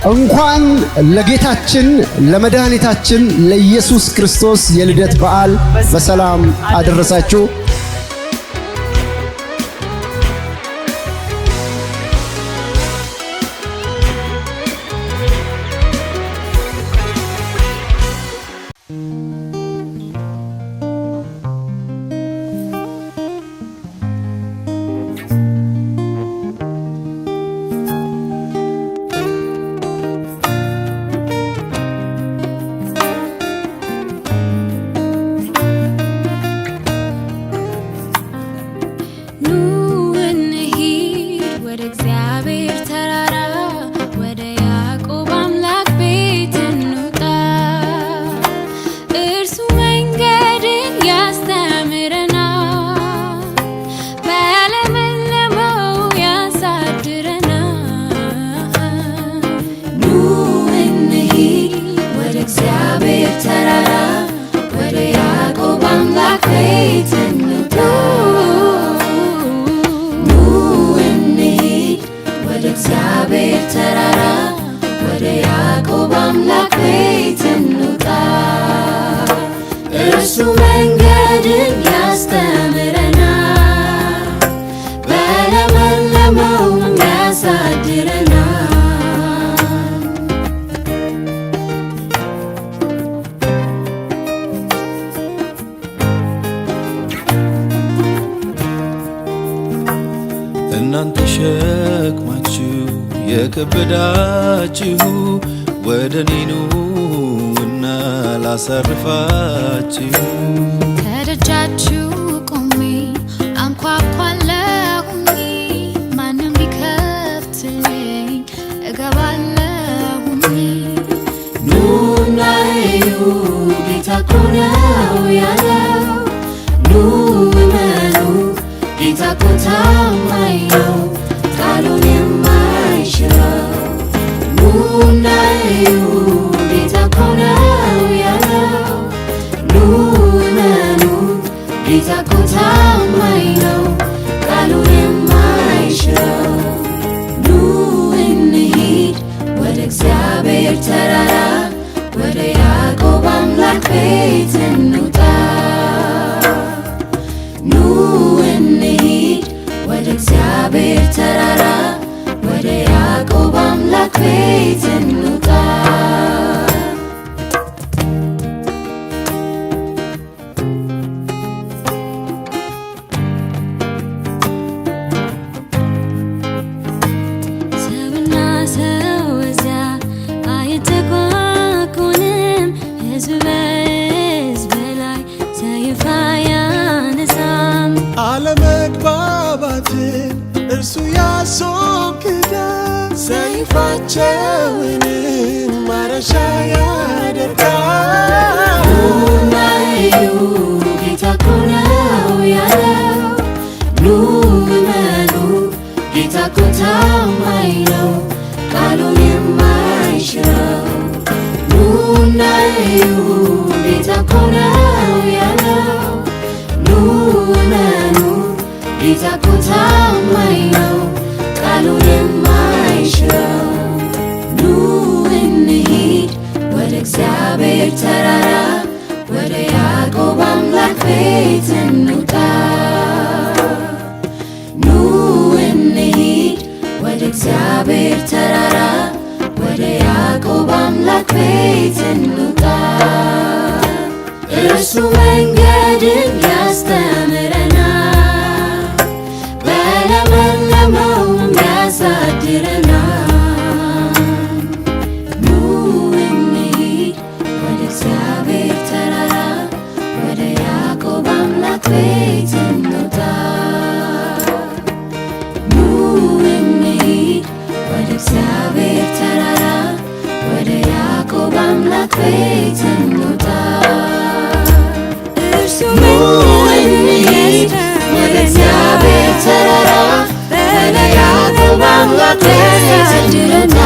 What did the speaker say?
እንኳን ለጌታችን ለመድኃኒታችን ለኢየሱስ ክርስቶስ የልደት በዓል በሰላም አደረሳችሁ። እናንተ ሸክማችሁ የከበዳችሁ ወደኔ ኑና ላሳርፋችሁ። ከደጃችሁ ቆሜ አንኳኳለሁኝ፣ ማንም ቢከፍትልኝ እገባለሁኝ። ኑና እዩ ጌታ እኮ ነው ያለው፣ ኑ እመኑ ጌታ እኮ ታማኝ ነው ቃሉን የማይሽረው። ኑና እዩ ጌታ እኮ ነው ያለው፣ ኑ እመኑ ጌታ እኮ ታማኝ ነው ቃሉን የማይሽረው። ኑ እንሂድ ወደ እግዚአብሔር ተራራ፣ ወደ ያዕቆብ አምላክ ቤት እንውጣ። ኑ እንሂድ ወደ እግዚአብሔር ተራራ፣ ወደ ያዕቆብ አምላክ ቤት እንውጣ። ሰውና ሰው እዚያ አይተኳኩንም፣ ሕዝብ በሕዝብ ላይ ሰይፍ አያነሳም። አለመግባባትን እርሱ ያስወግዳል፣ ሰይፋቸውንም ማረሻ ያደርጋል። ኑና እዩ ጌታ እኮ ነው ያለው፣ ኑ እመኑ ጌታ እኮ ታማኝ ነው ቃሉን የማይሽረው። ኑና እዩ ጌታ እኮ ነው ያለው፣ ኑ እመኑ ጌታ እኮ ታማኝ ነው ቃሉን የማይሽረው። ኑ እንሂድ ወደ እግዚአብሔር ተራራ፣ ወደ ያዕቆብ አምላክ ቤት እንውጣ። ኑ እንሂድ ወደ እግዚአብሔር ተራራ፣ ወደ ያዕቆብ አምላክ ቤት እንውጣ። እርሱ መንገድን ያስተምረናል፣ በለመለመውም ያሳድረናል። ኑ እንሂድ ወደ እግዚአብሔር ተራራ፣ ወደ ያዕቆብ አምላክ ቤት እንውጣ። ኑ እንሂድ ወደ እግዚአብሔር ተራራ፣ ወደ ያዕቆብ አምላክ ቤት እንውጣ። ኑ እንሂድ ወደ እግዚአብሔር ተራራ፣ ወደ ያዕቆብ አምላክ ቤት እንውጣ።